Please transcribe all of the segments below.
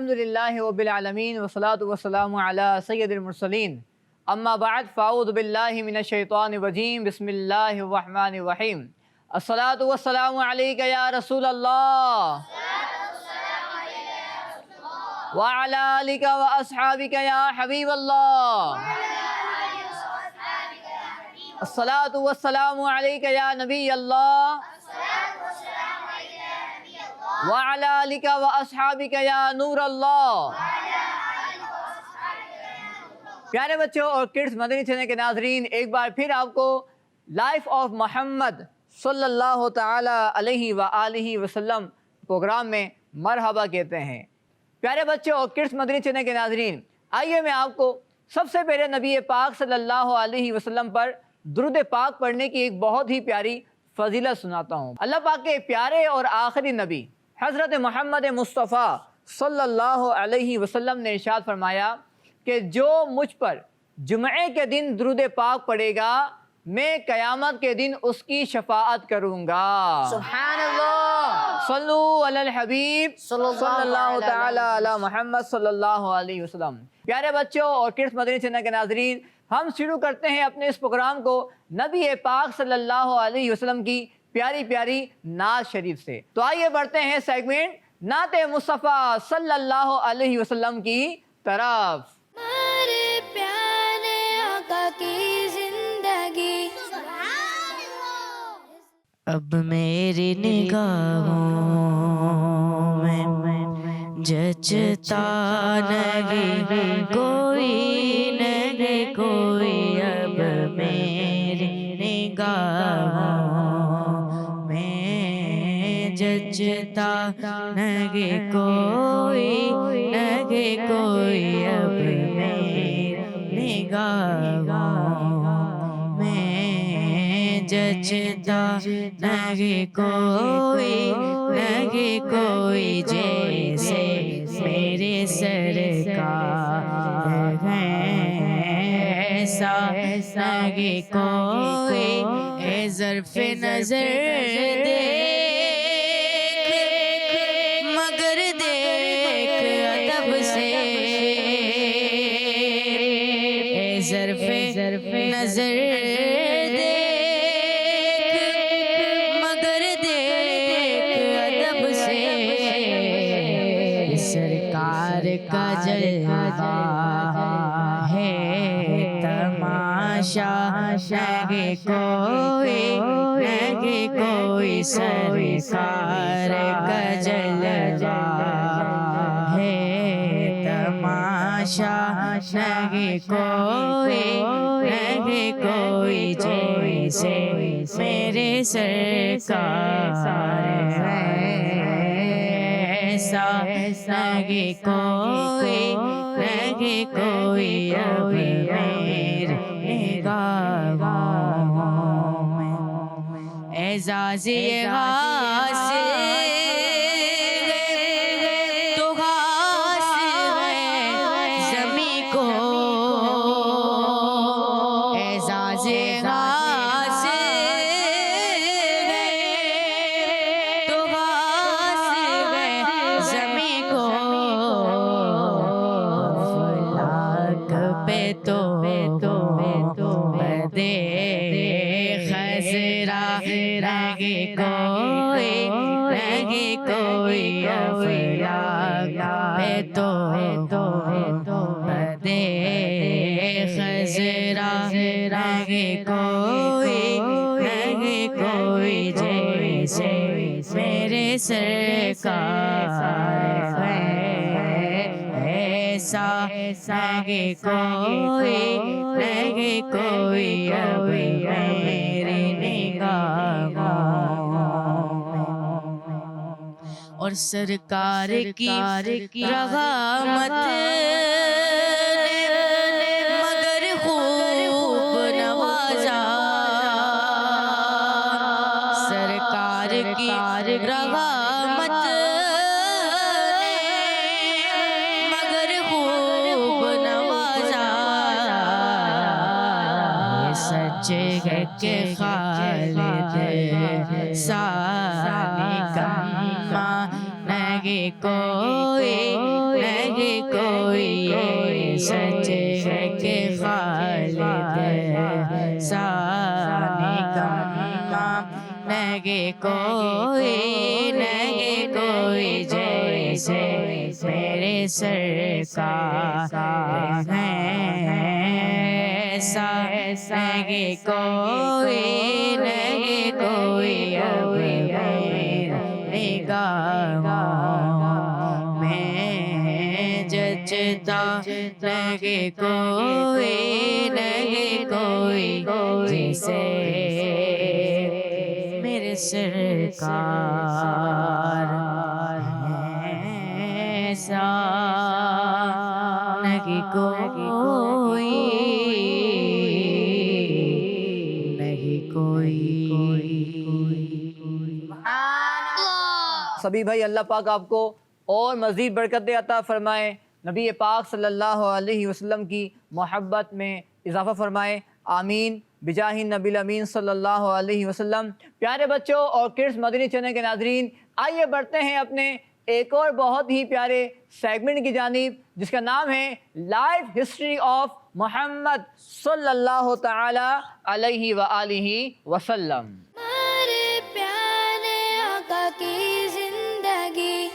الحمدللہ رب العالمین والصلاة والسلام علی سید المرسلین اما بعد فاعوذ باللہ من الشیطان الرجیم بسم اللہ الرحمن الرحیم الصلاة والسلام علیک یا رسول اللہ وعلی آلک واصحابک یا حبیب اللہ الصلاة والسلام علیک یا نبی اللہ وعلی آلک واصحابک یا نور اللہ۔ پیارے بچوں اور کڈس مدنی چینل کے ناظرین، ایک بار پھر آپ کو لائف آف محمد صلی اللہ تعالی علیہ وآلہ وسلم پروگرام میں مرحبا کہتے ہیں۔ پیارے بچوں اور کڈس مدنی چینل کے ناظرین، آئیے میں آپ کو سب سے پہلے نبی پاک صلی اللہ علیہ وسلم پر درود پاک پڑھنے کی ایک بہت ہی پیاری فضیلت سناتا ہوں۔ اللہ پاک کے پیارے اور آخری نبی حضرت محمد مصطفیٰ صلی اللہ علیہ وسلم نے ارشاد فرمایا کہ جو مجھ پر جمعے کے دن درود پاک پڑھے گا میں قیامت کے دن اس کی شفاعت کروں گا۔ سبحان اللہ، صلو علی الحبیب صلی اللہ تعالی علی محمد صلی اللہ علیہ وسلم۔ پیارے بچوں اور کڈس مدنی چینل کے ناظرین، ہم شروع کرتے ہیں اپنے اس پروگرام کو نبی پاک صلی اللہ علیہ وسلم کی پیاری پیاری نعت شریف سے۔ تو آئیے بڑھتے ہیں سیگمنٹ نعت مصطفیٰ صلی اللہ علیہ وسلم کی طرف۔ ہمارے پیارے آقا کی زندگی اب میری نگاہوں میں جچتا نہیں کوئی نہیں کوئی اب میری نگاہوں میں جچتا نہیں کوئی نہیں کوئی اب میری نگاہوں میں جچتا نہیں کوئی نہیں کوئی جیسے میرے سرکار ہیں ایسا نہیں کوئی اے ظرف نظر دیکھ مگر دیکھ ادب سے اے ظرف نظر دیکھ مگر دیکھ ادب سے سرکار کا جلوہ ہے تماشا نہیں کوئی نہیں کوئی سرکار کا جلوہ ہے تماشا نہیں کوئی نہیں کوئی جیسے میرے سرکار ایسا نہیں کوئی نہیں کوئی اب میری نگاہوں میں اعزاز غاصب تو غاصب ہے زمیں کو اعزاز غاصب تو غاصب ہے زمیں کو فلاک پہ تو بدے خزرا نہیں کوئی نہیں کوئی افلاک پہ تو بدے خزرا نہیں کوئی نہیں کوئی جیسے میرے سرکار ہے ایسا نہیں کوئی نہیں کوئی اب میری نگاہوں اور سرکار کی رحمت مگر خوب نوازا سرکار کی رحمت مگر خوب نوازا سچ ہے کہ خالد ثانی کما نہیں کوئی یہ سچ ہے کہ خالد ایسا نکما نہیں کوئی جیسے میرے سرکار ہیں ایسا نہیں کوئی اب نگاہوں میں جچتا نہیں کوئی جیسے میرے سرکار ایسا نہیں کوئی سبھی بھائی اللہ پاک آپ کو اور مزید برکتیں عطا فرمائے، نبی پاک صلی اللہ علیہ وسلم کی محبت میں اضافہ فرمائے، آمین بجاہ نبی الامین صلی اللہ علیہ وسلم۔ پیارے بچوں اور کڈس مدنی چینل کے ناظرین، آئیے بڑھتے ہیں اپنے ایک اور بہت ہی پیارے سیگمنٹ کی جانب، جس کا نام ہے لائف ہسٹری آف محمد صلی اللہ تعالی علیہ وآلہ وسلم۔ ہمارے پیارے آقا کی زندگی۔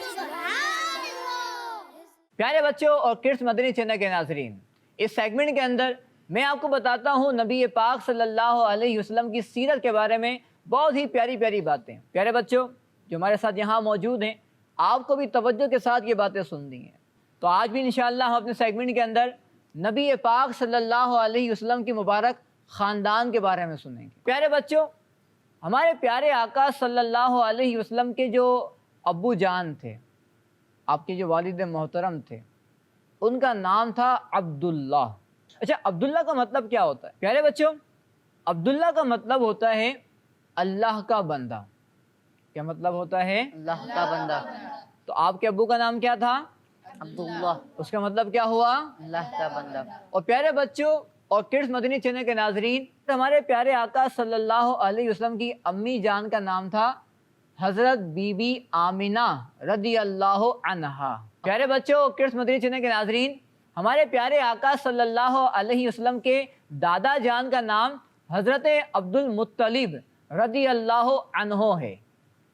پیارے بچوں اور کڈس مدنی چینل کے ناظرین، اس سیگمنٹ کے اندر میں آپ کو بتاتا ہوں نبی پاک صلی اللہ علیہ وسلم کی سیرت کے بارے میں بہت ہی پیاری پیاری باتیں۔ پیارے بچوں جو ہمارے ساتھ یہاں موجود ہیں، آپ کو بھی توجہ کے ساتھ یہ باتیں سننی ہیں، تو آج بھی انشاءاللہ ہم اپنے سیگمنٹ کے اندر نبی پاک صلی اللہ علیہ وسلم کی مبارک خاندان کے بارے میں سنیں گے۔ پیارے بچوں، ہمارے پیارے آقا صلی اللہ علیہ وسلم کے جو ابو جان تھے، آپ کے جو والد محترم تھے، ان کا نام تھا عبداللہ۔ اچھا، عبداللہ کا مطلب کیا ہوتا ہے؟ پیارے بچوں، عبداللہ کا مطلب ہوتا ہے اللہ کا بندہ۔ کیا مطلب ہوتا ہے؟ اللہ کا بندہ۔ تو آپ کے ابو کا نام کیا تھا؟ عبداللہ، اس کا مطلب کیا ہوا؟ اللہ کا بندہ۔ اور پیارے بچوں اور کڈس مدنی چینل کے ناظرین، ہمارے پیارے آقا صلی اللہ علیہ وسلم کی امی جان کا نام تھا حضرت بی بی آمنہ رضی اللہ عنہا۔ پیارے بچوں اور کڈس مدنی چینل کے ناظرین، ہمارے پیارے آقا صلی اللہ علیہ وسلم کے دادا جان کا نام حضرت عبد المطلب رضی اللہ عنہ ہے۔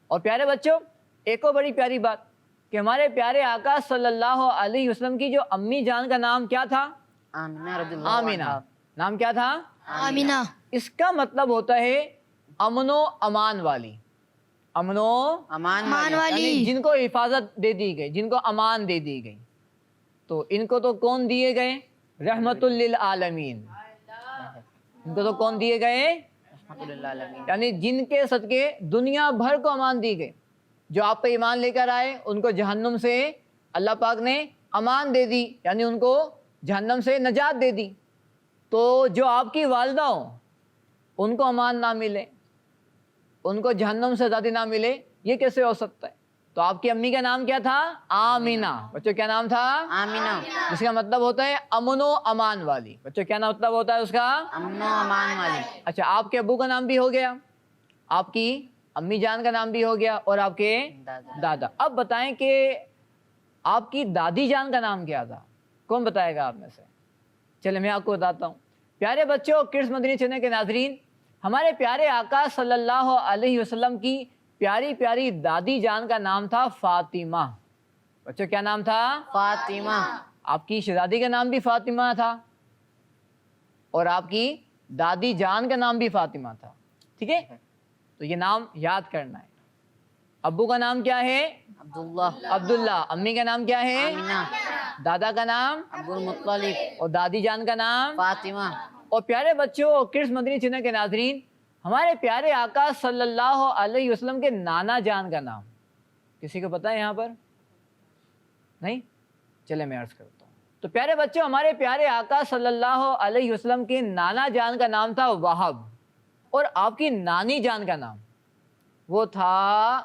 اور پیارے بچوں ایک اور بڑی پیاری بات کہ ہمارے پیارے آقا صلی اللہ علیہ وسلم کی جو امی جان کا نام کیا تھا؟ آمنہ رضی اللہ آمنہ۔ عنہا۔ نام کیا تھا؟ آمینہ۔ اس کا مطلب ہوتا ہے امن و امان والی۔ امن و امان مان والی۔ یعنی والی۔ جن کو حفاظت دے دی گئی، جن کو امان دے دی گئی، تو ان کو تو کون دیے گئے؟ رحمت للعالمین۔ ان کو تو کون دیے گئے؟ رحمۃ اللہ علیہ۔ یعنی جن کے صدقے دنیا بھر کو امان دی گئی۔ جو آپ پہ ایمان لے کر آئے ان کو جہنم سے اللہ پاک نے امان دے دی، یعنی ان کو جہنم سے نجات دے دی۔ تو جو آپ کی والدہ ہوں ان کو امان نہ ملے، ان کو جہنم سے آزادی نہ ملے، یہ کیسے ہو سکتا ہے؟ تو آپ کی امی کا نام کیا تھا؟ آمنہ۔ بچوں کیا نام تھا؟ آمنہ، جس کا مطلب ہوتا ہے امن و امان والی۔ بچوں کیا مطلب ہوتا ہے اس کا؟ امن و امان والی۔ اچھا، آپ کے ابو کا نام بھی ہو گیا، آپ کی امی جان کا نام بھی ہو گیا، اور آپ کے دادا۔ اب بتائیں کہ آپ کی دادی جان کا نام کیا تھا؟ کون بتائے گا آپ میں سے؟ چلے میں آپ کو بتاتا ہوں۔ پیارے بچوں، کڈس مدنی چینل کے ناظرین، ہمارے پیارے آقا صلی اللہ علیہ وسلم کی پیاری پیاری دادی جان کا نام تھا فاطمہ۔ بچوں کیا نام تھا؟ فاطمہ۔ آپ کی شہزادی کا نام بھی فاطمہ تھا، اور آپ کی دادی جان کا نام بھی فاطمہ تھا۔ ٹھیک ہے، تو یہ نام یاد کرنا ہے۔ ابو کا نام کیا ہے؟ عبداللہ، عبداللہ۔ امی کا نام کیا ہے؟ آمنہ، دادا کا نام؟ عبد المطلب، اور دادی جان کا نام؟ فاطمہ۔ اور پیارے بچوں اور کڈس مدنی چینل کے ناظرین، ہمارے پیارے آقا صلی اللہ علیہ وسلم کے نانا جان کا نام کسی کو پتہ ہے یہاں پر؟ نہیں؟ چلے میں عرض کرتا ہوں۔ تو پیارے بچوں، ہمارے پیارے آقا صلی اللہ علیہ وسلم کے نانا جان کا نام تھا وہب، اور آپ کی نانی جان کا نام وہ تھا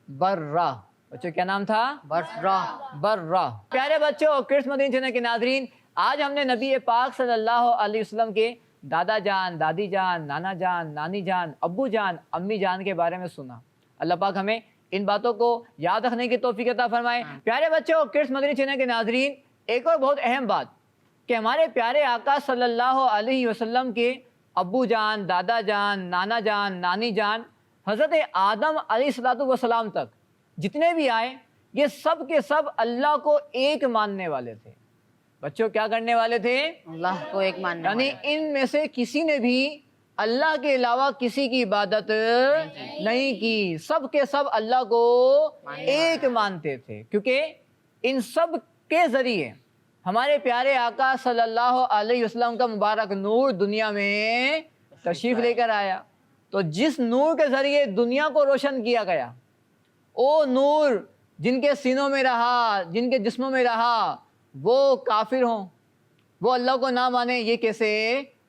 برہ۔ بچوں کیا نام تھا؟ برہ۔ برہ۔ پیارے بچوں اور کڈس مدنی چینل کے ناظرین، آج ہم نے نبی پاک صلی اللہ علیہ وسلم کے دادا جان، دادی جان، نانا جان، نانی جان، ابو جان، امی جان کے بارے میں سنا۔ اللہ پاک ہمیں ان باتوں کو یاد رکھنے کی توفیق عطا فرمائے۔ پیارے بچوں، کڈس مدنی چینل کے ناظرین، ایک اور بہت اہم بات کہ ہمارے پیارے آقا صلی اللہ علیہ وسلم کے ابو جان، دادا جان، نانا جان، نانی جان، حضرت آدم علیہ السلام تک جتنے بھی آئے، یہ سب کے سب اللہ کو ایک ماننے والے تھے۔ بچوں کیا کرنے والے تھے؟ اللہ کو ایک ماننے یعنی والے۔ ان میں سے کسی نے بھی اللہ کے علاوہ کسی کی عبادت نہیں کی، سب کے سب اللہ کو ایک مانتے تھے، کیونکہ ان سب کے ذریعے ہمارے پیارے آقا صلی اللہ علیہ وسلم کا مبارک نور دنیا میں تشریف لے کر آیا۔ تو جس نور کے ذریعے دنیا کو روشن کیا گیا، وہ نور جن کے سینوں میں رہا، جن کے جسموں میں رہا، وہ کافر ہوں، وہ اللہ کو نہ مانے، یہ کیسے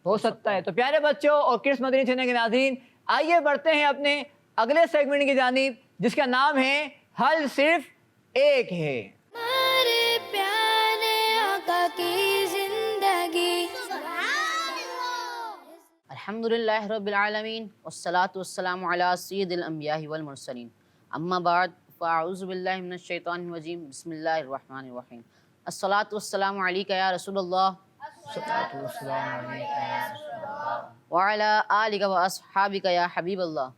ہو سکتا ہے؟ تو پیارے بچوں اور کڈس مدنی چینل کے ناظرین، آئیے بڑھتے ہیں اپنے اگلے سیگمنٹ کی جانب، جس کا نام ہے حل صرف ایک ہے۔ ہمارے پیارے آقا کی زندگی۔ الحمدللہ رب العالمین والصلاة والسلام علی سید الانبیاء والمرسلین، اما بعد فاعوذ باللہ من الشیطان الرجیم، بسم اللہ الرحمن الرحیم۔ الصلاة والسلام علیک یا رسول اللہ وعلی آلک و اصحابک یا حبیب اللہ۔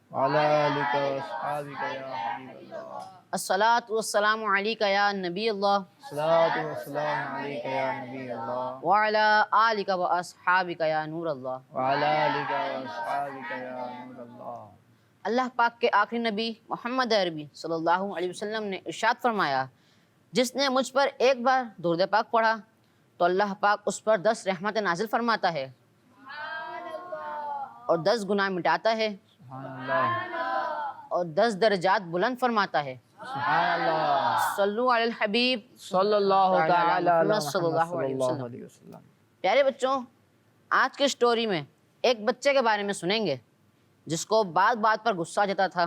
الصلاة والسلام علیک یا نبی اللہ وعلی آلک و اصحابک یا نور اللہ۔ اللہ پاک کے آخری نبی محمد عربی صلی اللہ علیہ وسلم نے ارشاد فرمایا، جس نے مجھ پر ایک بار درود پاک پڑھا تو اللہ پاک اس پر 10 رحمت نازل فرماتا ہے اور 10 گناہ مٹاتا ہے اور 10 درجات بلند فرماتا ہے۔ صلو علی الحبیب صلی اللہ تعالی علی محمد صلی اللہ علیہ وسلم۔ پیارے بچوں، آج کے سٹوری میں ایک بچے کے بارے میں سنیں گے جس کو بات بات پر غصہ آ جاتا تھا،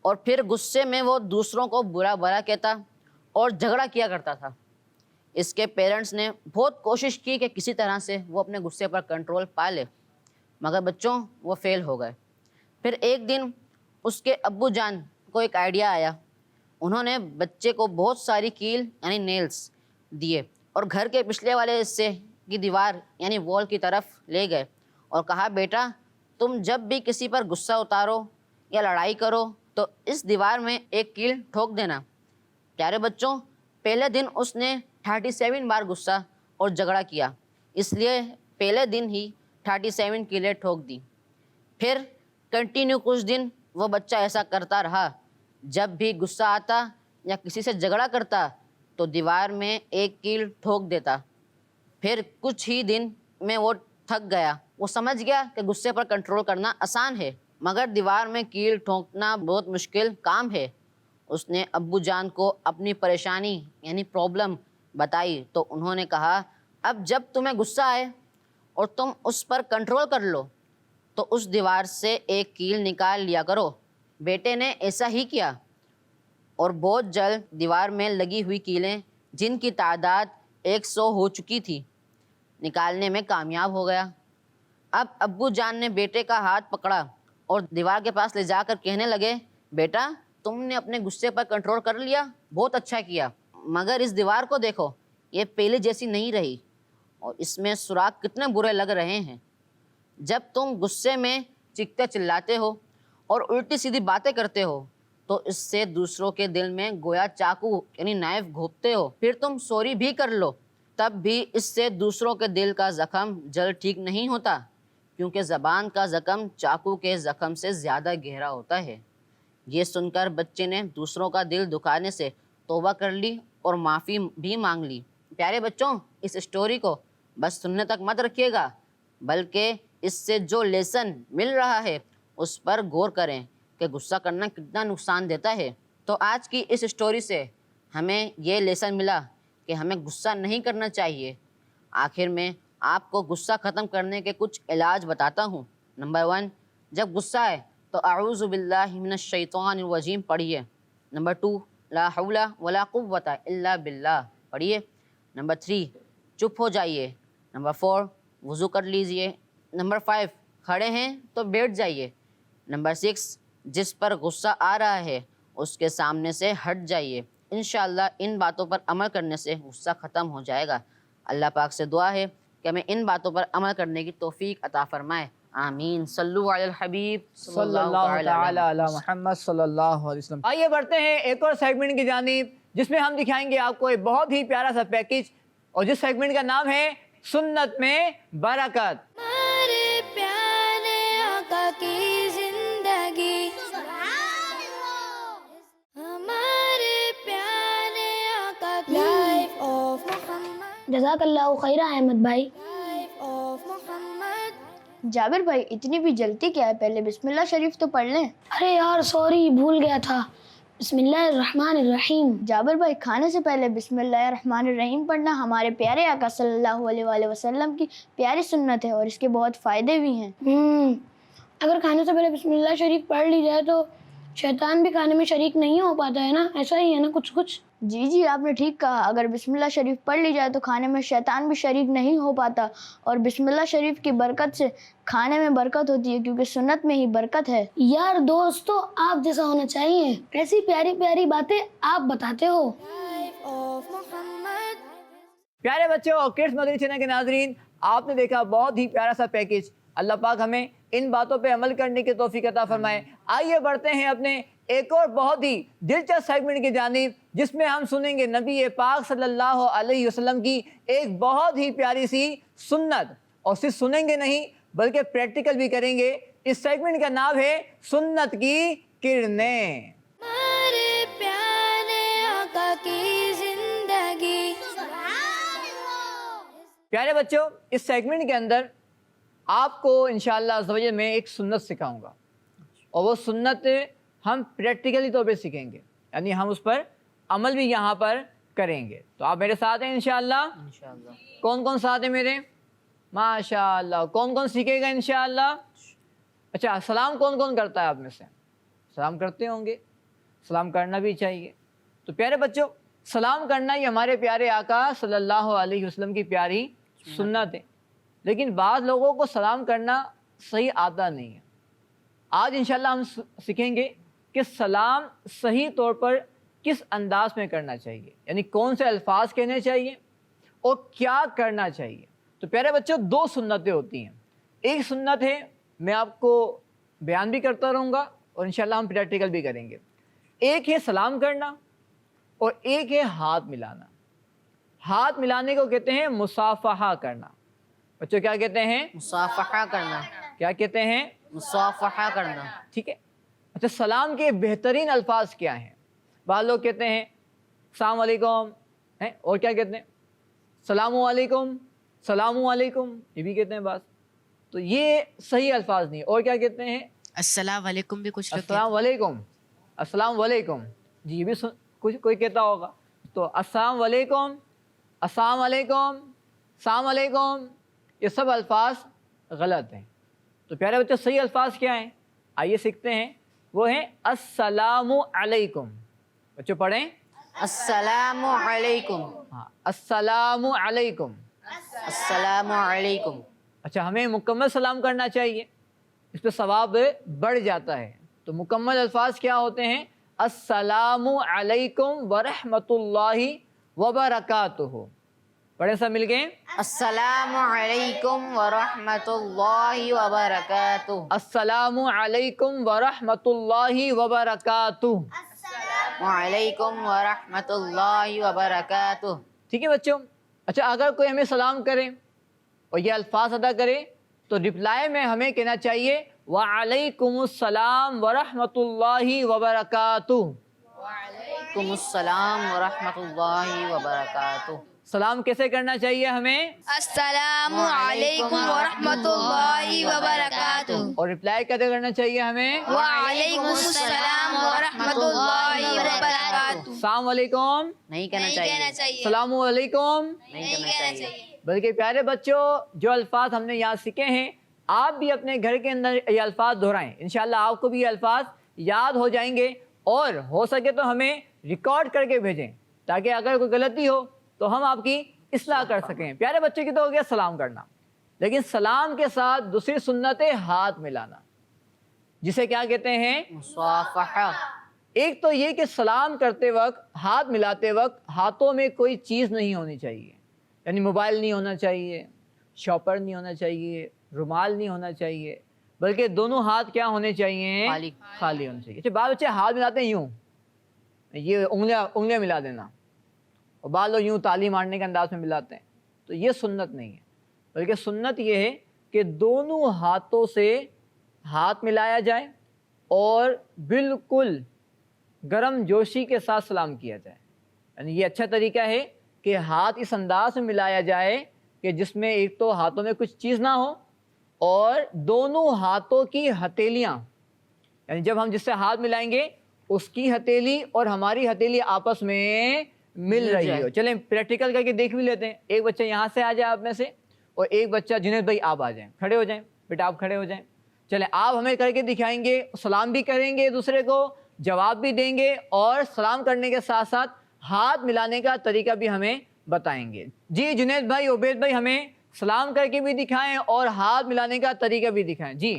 اور پھر غصے میں وہ دوسروں کو برا بھلا کہتا اور جھگڑا کیا کرتا تھا۔ اس کے پیرنٹس نے بہت کوشش کی کہ کسی طرح سے وہ اپنے غصے پر کنٹرول پا لے، مگر بچوں وہ فیل ہو گئے۔ پھر ایک دن اس کے ابو جان کو ایک آئیڈیا آیا۔ انہوں نے بچے کو بہت ساری کیل یعنی نیلز دیے اور گھر کے پچھلے والے حصے کی دیوار یعنی وال کی طرف لے گئے اور کہا، بیٹا تم جب بھی کسی پر غصہ اتارو یا لڑائی کرو تو اس دیوار میں ایک کیل ٹھوک دینا۔ پیارے بچوں، پہلے دن اس نے 37 بار غصہ اور جھگڑا کیا، اس لیے پہلے دن ہی 37 کیلیں ٹھوک دی۔ پھر کنٹینیو کچھ دن وہ بچہ ایسا کرتا رہا، جب بھی غصہ آتا یا کسی سے جھگڑا کرتا تو دیوار میں ایک کیل ٹھوک دیتا۔ پھر کچھ ہی دن میں وہ تھک گیا، وہ سمجھ گیا کہ غصے پر کنٹرول کرنا آسان ہے مگر دیوار میں کیل ٹھونکنا بہت مشکل کام ہے۔ اس نے ابو جان کو اپنی پریشانی یعنی پرابلم بتائی تو انہوں نے کہا، اب جب تمہیں غصہ آئے اور تم اس پر کنٹرول کر لو تو اس دیوار سے ایک کیل نکال لیا کرو۔ بیٹے نے ایسا ہی کیا اور بہت جلد دیوار میں لگی ہوئی کیلیں جن کی تعداد 100 ہو چکی تھی نکالنے میں کامیاب ہو گیا۔ اب ابو جان نے بیٹے کا ہاتھ پکڑا اور دیوار کے پاس لے جا کر کہنے لگے، بیٹا تم نے اپنے غصے پر کنٹرول کر لیا، بہت اچھا کیا، مگر اس دیوار کو دیکھو، یہ پہلے جیسی نہیں رہی اور اس میں سوراخ کتنے برے لگ رہے ہیں۔ جب تم غصے میں چیختے چلاتے ہو اور الٹی سیدھی باتیں کرتے ہو تو اس سے دوسروں کے دل میں گویا چاقو یعنی نائف گھونپتے ہو۔ پھر تم سوری بھی کر لو تب بھی اس سے دوسروں کے دل کا زخم جلد ٹھیک نہیں ہوتا، کیونکہ زبان کا زخم چاقو کے زخم سے زیادہ گہرا ہوتا ہے۔ یہ سن کر بچے نے دوسروں کا دل دکھانے سے توبہ کر لی اور معافی بھی مانگ لی۔ پیارے بچوں، اس اسٹوری کو بس سننے تک مت رکھیے گا، بلکہ اس سے جو لیسن مل رہا ہے اس پر غور کریں کہ غصہ کرنا کتنا نقصان دیتا ہے۔ تو آج کی اس اسٹوری سے ہمیں یہ لیسن ملا کہ ہمیں غصہ نہیں کرنا چاہیے۔ آخر میں آپ کو غصہ ختم کرنے کے کچھ علاج بتاتا ہوں۔ نمبر 1، جب غصہ آئے تو اعوذ باللہ من الشیطان الرجیم پڑھیے۔ نمبر 2، لا حول ولا قوت الا باللہ پڑھیے۔ نمبر 3، چپ ہو جائیے۔ نمبر 4، وضو کر لیجئے۔ نمبر 5، کھڑے ہیں تو بیٹھ جائیے۔ نمبر 6، جس پر غصہ آ رہا ہے اس کے سامنے سے ہٹ جائیے۔ انشاءاللہ ان باتوں پر عمل کرنے سے غصہ ختم ہو جائے گا۔ اللہ پاک سے دعا ہے کہ ہمیں ان باتوں پر عمل کرنے کی توفیق عطا فرمائے، آمین۔ صلو علی الحبیب صلی اللہ تعالی علی محمد صلی اللہ علیہ وسلم۔ آئیے بڑھتے ہیں ایک اور سیگمنٹ کی جانب، جس میں ہم دکھائیں گے آپ کو ایک بہت ہی پیارا سا پیکج، اور جس سیگمنٹ کا نام ہے سنت میں برکت۔ ہمارے پیارے آقا کی زندگی، ہمارے پیارے آقا کی لائف آف محمد، جزاک اللہ خیر احمد بھائی۔ لائف آف محمد۔ جابر بھائی اتنی بھی جلدی کیا ہے، پہلے بسم اللہ شریف تو پڑھ لیں۔ ارے یار سوری، بھول گیا تھا۔ بسم اللہ الرحمن الرحیم۔ جابر بھائی کھانے سے پہلے بسم اللہ الرحمن الرحیم پڑھنا ہمارے پیارے آقا صلی اللہ علیہ وآلہ وسلم کی پیاری سنت ہے، اور اس کے بہت فائدے بھی ہیں۔ اگر کھانے سے پہلے بسم اللہ شریف پڑھ لی جائے تو شیطان بھی کھانے میں شریک نہیں ہو پاتا ہے نا، ایسا ہی ہے نا کچھ؟ جی آپ نے ٹھیک کہا، اگر بسم اللہ شریف پڑھ لی جائے تو کھانے میں شیطان بھی شریک نہیں ہو پاتا، اور بسم اللہ شریف کی برکت سے کھانے میں برکت ہوتی ہے، کیونکہ سنت میں ہی برکت ہے۔ یار دوستو آپ جیسا ہونا چاہیے، ایسی پیاری پیاری باتیں آپ بتاتے ہو۔ لائف آف محمد۔ پیارے بچوں اور کڈس مدنی چینل کے ناظرین، آپ نے دیکھا بہت ہی پیارا سا پیکج۔ اللہ پاک ہمیں ان باتوں پہ عمل کرنے کی توفیق عطا فرمائے۔ آئیے بڑھتے ہیں اپنے ایک اور بہت ہی دلچسپ سیگمنٹ کی جانب، جس میں ہم سنیں گے نبی پاک صلی اللہ علیہ وسلم کی ایک بہت ہی پیاری سی سنت، اور صرف سنیں گے نہیں بلکہ پریکٹیکل بھی کریں گے۔ اس سیگمنٹ کا نام ہے سنت کی کرنیں۔ ہمارے پیارے آقا کی زندگی۔ پیارے بچوں، اس سیگمنٹ کے اندر آپ کو انشاءاللہ عز و جل میں ایک سنت سکھاؤں گا، اور وہ سنت ہم پریکٹیکلی طور پہ سیکھیں گے، یعنی ہم اس پر عمل بھی یہاں پر کریں گے۔ تو آپ میرے ساتھ ہیں انشاءاللہ؟ انشاءاللہ۔ کون کون ساتھ ہیں میرے؟ ماشاءاللہ۔ کون کون سیکھے گا انشاءاللہ؟ اچھا، سلام کون کون کرتا ہے آپ میں سے؟ سلام کرتے ہوں گے، سلام کرنا بھی چاہیے۔ تو پیارے بچوں، سلام کرنا یہ ہمارے پیارے آقا صلی اللہ علیہ وسلم کی پیاری سنت ہے، لیکن بعض لوگوں کو سلام کرنا صحیح آتا نہیں ہے۔ آج انشاءاللہ ہم سیکھیں گے کہ سلام صحیح طور پر کس انداز میں کرنا چاہیے، یعنی کون سے الفاظ کہنے چاہیے اور کیا کرنا چاہیے۔ تو پیارے بچوں، دو سنتیں ہوتی ہیں۔ ایک سنت ہے، میں آپ کو بیان بھی کرتا رہوں گا اور انشاءاللہ ہم پریکٹیکل بھی کریں گے۔ ایک ہے سلام کرنا اور ایک ہے ہاتھ ملانا۔ ہاتھ ملانے کو کہتے ہیں مصافحہ کرنا۔ بچوں کیا کہتے ہیں؟ مصافحہ کرنا۔ کیا کہتے ہیں؟ مصافحہ کرنا۔ ٹھیک ہے۔ اچھا، سلام کے بہترین الفاظ کیا ہیں؟ بعض لوگ کہتے ہیں السلام علیکم، اور کیا کہتے ہیں؟ السلام علیکم، السلام علیکم، یہ بھی کہتے ہیں بعض۔ تو یہ صحیح الفاظ نہیں۔ اور کیا کہتے ہیں؟ السلام علیکم بھی کچھ لوگ کہتے السلام علیکم، السلام علیکم، جی یہ بھی کچھ کوئی کہتا ہوگا۔ تو السلام علیکم، السلام علیکم، السلام علیکم، یہ سب الفاظ غلط ہیں۔ تو پیارے بچوں، صحیح الفاظ کیا ہیں؟ آئیے سیکھتے ہیں۔ وہ ہیں السلام علیکم۔ بچوں پڑھیں۔ السلام علیکم۔ ہاں، السلام علیکم۔ السلام علیکم۔ اچھا، ہمیں مکمل سلام کرنا چاہیے، اس پہ ثواب بڑھ جاتا ہے۔ تو مکمل الفاظ کیا ہوتے ہیں؟ السلام علیکم ورحمۃ اللہ وبرکاتہ۔ پڑھیں سب مل گئے؟ السلام علیکم ورحمۃ اللہ وبرکاتہ۔ السلام علیکم ورحمۃ اللہ وبرکاتہ۔ وعلیکم ورحمۃ اللہ وبرکاتہ۔ ٹھیک ہے بچوں؟ اچھا، اگر کوئی ہمیں سلام کرے اور یہ الفاظ ادا کرے تو رپلائی میں ہمیں کہنا چاہیے وعلیکم السلام ورحمۃ اللہ وبرکاتہ۔ وعلیکم السلام ورحمۃ اللہ وبرکاتہ۔ سلام کیسے کرنا چاہیے ہمیں؟ السلام علیکم ورحمۃ اللہ وبرکاتہ۔ اور رپلائی کیسے کرنا چاہیے ہمیں؟ وعلیکم السلام ورحمۃ اللہ وبرکاتہ۔ السلام علیکم نہیں کہنا چاہیے۔ السلام علیکم نہیں کہنا چاہیے۔ بلکہ پیارے بچوں، جو الفاظ ہم نے یہاں سیکھے ہیں، آپ بھی اپنے گھر کے اندر یہ الفاظ دہرائیں، انشاءاللہ آپ کو بھی یہ الفاظ یاد ہو جائیں گے، اور ہو سکے تو ہمیں ریکارڈ کر کے بھیجیں تاکہ اگر کوئی غلطی ہو تو ہم آپ کی اصلاح کر سکیں۔ پیارے بچوں کی تو ہو گیا سلام کرنا، لیکن سلام کے ساتھ دوسری سنت ہے ہاتھ ملانا، جسے کیا کہتے ہیں؟ مصافحہ۔ ایک تو یہ کہ سلام کرتے وقت ہاتھ ملاتے وقت ہاتھوں میں کوئی چیز نہیں ہونی چاہیے، یعنی موبائل نہیں ہونا چاہیے، شاپر نہیں ہونا چاہیے، رومال نہیں ہونا چاہیے، بلکہ دونوں ہاتھ کیا ہونے چاہیے؟ خالی ہونے چاہیے۔ اچھا بعض بچے ہاتھ ملاتے ہیں یوں، یہ انگلیاں ملا دینا، اور بعض لوگ یوں تالی مارنے کے انداز میں ملاتے ہیں، تو یہ سنت نہیں ہے، بلکہ سنت یہ ہے کہ دونوں ہاتھوں سے ہاتھ ملایا جائے اور بالکل گرم جوشی کے ساتھ سلام کیا جائے۔ یعنی یہ اچھا طریقہ ہے کہ ہاتھ اس انداز میں ملایا جائے کہ جس میں ایک تو ہاتھوں میں کچھ چیز نہ ہو، اور دونوں ہاتھوں کی ہتھیلیاں، یعنی جب ہم جس سے ہاتھ ملائیں گے اس کی ہتھیلی اور ہماری ہتھیلی آپس میں مل رہی ہو۔ چلیں پریکٹیکل کر کے دیکھ بھی لیتے ہیں۔ ایک بچہ یہاں سے آ جائے آپ میں سے، اور ایک بچہ جنید بھائی آپ آ جائیں، کھڑے ہو جائیں بیٹا، آپ کھڑے ہو جائیں۔ چلیں آپ ہمیں کر کے دکھائیں گے، سلام بھی کریں گے دوسرے کو، جواب بھی دیں گے، اور سلام کرنے کے ساتھ ساتھ ہاتھ ملانے کا طریقہ بھی ہمیں بتائیں گے۔ جی جنید بھائی، عبید بھائی ہمیں سلام کر کے بھی دکھائیں اور ہاتھ ملانے کا طریقہ بھی دکھائیں۔ جی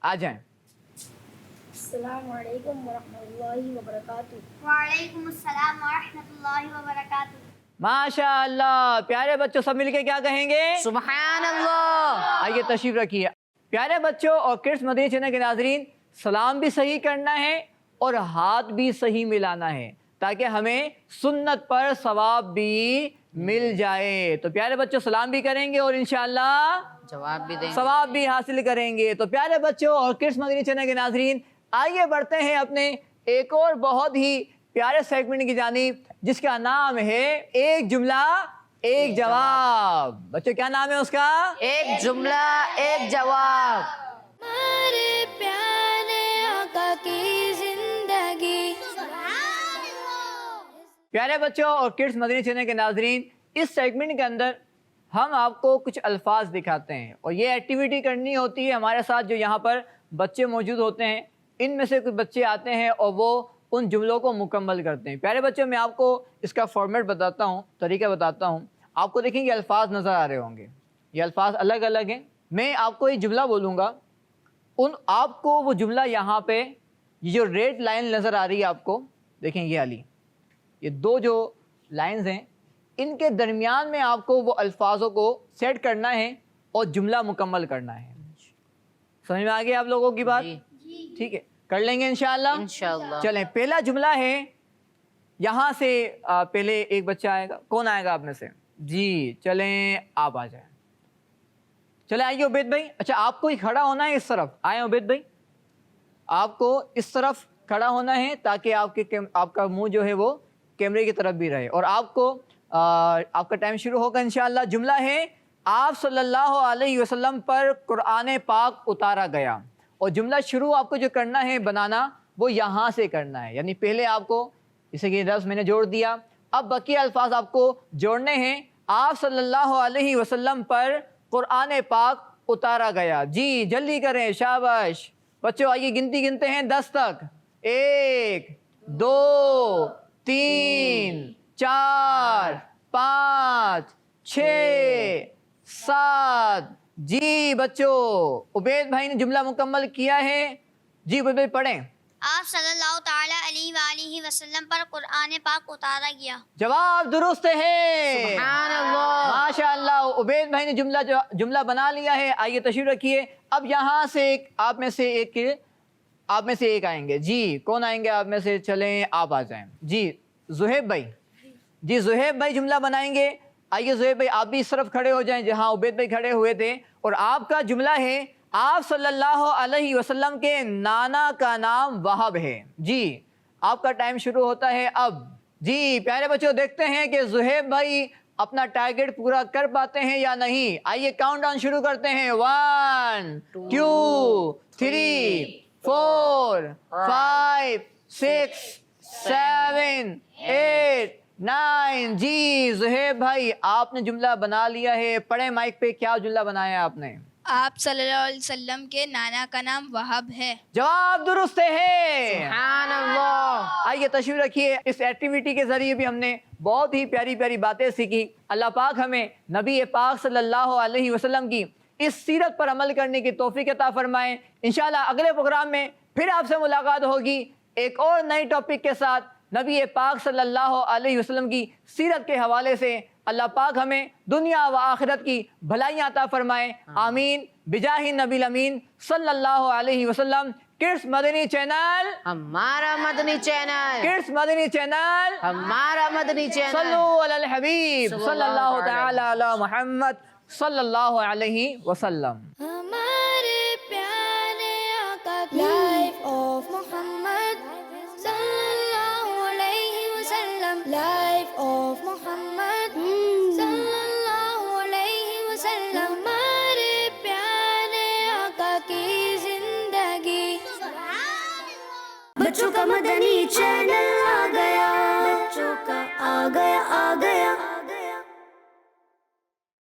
آ جائیں۔ السلام علیکم ورحمۃ اللہ وبرکاتہ۔ وعلیکم السلام ورحمۃ اللہ وبرکاتہ۔ ماشاء اللہ، پیارے بچوں سب مل کے کیا کہیں گے؟ سبحان اللہ۔ آئیے تشریف رکھیے۔ پیارے بچوں اور کڈس مدنی چینل کے ناظرین، سلام بھی صحیح کرنا ہے اور ہاتھ بھی صحیح ملانا ہے تاکہ ہمیں سنت پر ثواب بھی مل جائے۔ تو پیارے بچوں سلام بھی کریں گے اور انشاءاللہ جواب بھی دیں گے، ثواب بھی حاصل کریں گے۔ تو پیارے بچوں اور کڈس مدنی چینل کے ناظرین، آئیے بڑھتے ہیں اپنے ایک اور بہت ہی پیارے سیگمنٹ کی جانب، جس کا نام ہے ایک جملہ ایک جواب۔ بچوں کیا نام ہے اس کا؟ ایک جملہ ایک جواب۔ ہمارے پیارے آقا کی زندگی۔ پیارے بچوں اور کڈس مدنی چینل کے ناظرین، اس سیگمنٹ کے اندر ہم آپ کو کچھ الفاظ دکھاتے ہیں، اور یہ ایکٹیویٹی کرنی ہوتی ہے ہمارے ساتھ جو یہاں پر بچے موجود ہوتے ہیں۔ ان میں سے کچھ بچے آتے ہیں اور وہ ان جملوں کو مکمل کرتے ہیں۔ پیارے بچوں میں آپ کو اس کا فارمیٹ بتاتا ہوں، طریقہ بتاتا ہوں۔ آپ کو دیکھیں گے الفاظ نظر آ رہے ہوں گے، یہ الفاظ الگ الگ ہیں۔ میں آپ کو یہ جملہ بولوں گا، آپ کو وہ جملہ یہاں پہ یہ جو ریڈ لائن نظر آ رہی ہے آپ کو، دیکھیں یہ علی، یہ دو جو لائنز ہیں ان کے درمیان میں آپ کو وہ الفاظوں کو سیٹ کرنا ہے اور جملہ مکمل کرنا ہے۔ سمجھ میں آ گئی آپ لوگوں کی بات؟ ٹھیک ہے، کر لیں گے انشاءاللہ۔ انشاءاللہ۔ چلیں پہلا جملہ ہے، یہاں سے پہلے ایک بچہ آئے گا، کون آئے گا آپ میں سے؟ جی چلیں آپ آ جائیں، چلیں آئیے عبید بھائی۔ اچھا آپ کو ہی کھڑا ہونا ہے اس طرف، آئیں عبید بھائی، آپ کو اس طرف کھڑا ہونا ہے تاکہ آپ کا منہ جو ہے وہ کیمرے کی طرف بھی رہے، اور آپ کو آپ کا ٹائم شروع ہوگا انشاءاللہ۔ جملہ ہے آپ صلی اللہ علیہ وسلم پر قرآن پاک اتارا گیا، اور جملہ شروع آپ کو جو کرنا ہے بنانا وہ یہاں سے کرنا ہے، یعنی پہلے آپ کو جیسے کہ لفظ میں نے جوڑ دیا، اب بقیہ الفاظ آپ کو جوڑنے ہیں۔ آپ صلی اللہ علیہ وسلم پر قرآن پاک اتارا گیا۔ جی جلدی کریں، شاباش بچوں، آئیے گنتی گنتے ہیں 10 تک۔ 1 2 3 4 5 6 7۔ جی بچوں، عبید بھائی نے جملہ مکمل کیا ہے۔ جی عبید بھائی پڑھیں۔ آپ صلی اللہ تعالی علیہ وآلہ وسلم پر قرآن پاک اتارا گیا۔ جواب درست ہے، سبحان اللہ۔ ماشاء اللہ، عبید بھائی نے جملہ بنا لیا ہے۔ آئیے تشریف رکھیے۔ اب یہاں سے آپ میں سے ایک آئیں گے۔ جی کون آئیں گے آپ میں سے؟ چلیں آپ آ جائیں۔ جی زہیب بھائی، جی زہیب بھائی جملہ بنائیں گے۔ آئیے زہیب بھائی آپ بھی اس طرف کھڑے ہو جائیں جہاں عبید بھائی کھڑے ہوئے تھے، اور آپ کا جملہ ہے آپ صلی اللہ علیہ وسلم کے نانا کا نام وہب ہے۔ جی آپ کا ٹائم شروع ہوتا ہے اب۔ جی پیارے بچوں دیکھتے ہیں کہ زہیب بھائی اپنا ٹارگٹ پورا کر پاتے ہیں یا نہیں۔ آئیے کاؤنٹ ڈاؤن شروع کرتے ہیں۔ 1 2 3 4 5 6 7 8 9۔ جی زہیب بھائی آپ نے جملہ بنا لیا ہے، پڑھیں مائک پہ، کیا جملہ بنایا آپ نے؟ آپ صلی اللہ علیہ وسلم کے نانا کا نام وہب ہے۔ جواب درست ہے، سبحان اللہ۔ آئیے تشریف رکھیے۔ اس ایکٹیویٹی کے ذریعے بھی ہم نے بہت ہی پیاری پیاری باتیں سیکھی۔ اللہ پاک ہمیں نبی پاک صلی اللہ علیہ وسلم کی اس سیرت پر عمل کرنے کی توفیق عطا فرمائے۔ انشاءاللہ اگلے پروگرام میں پھر آپ سے ملاقات ہوگی ایک اور نئی ٹاپک کے ساتھ نبی پاک صلی اللہ علیہ وسلم کی سیرت کے حوالے سے اللہ پاک ہمیں دنیا و آخرت کی بھلائیاں عطا فرمائے، آمین بجاہ نبی الامین صلی اللہ علیہ وسلم۔ کڈس مدنی چینل ہمارا مدنی چینل، کڈس مدنی چینل ہمارا مدنی چینل، صلو علی الحبیب صلی اللہ تعالی علی محمد صلی اللہ علیہ وسلم۔ ہمارے پیارے آقا لائف آف محمد صلی اللہ علیہ وسلم، لائف آف محمد صلی اللہ علیہ وسلم، ہمارے پیارے آقا کی زندگی۔ بچوں کا مدنی چینل آ گیا، بچوں کا آ گیا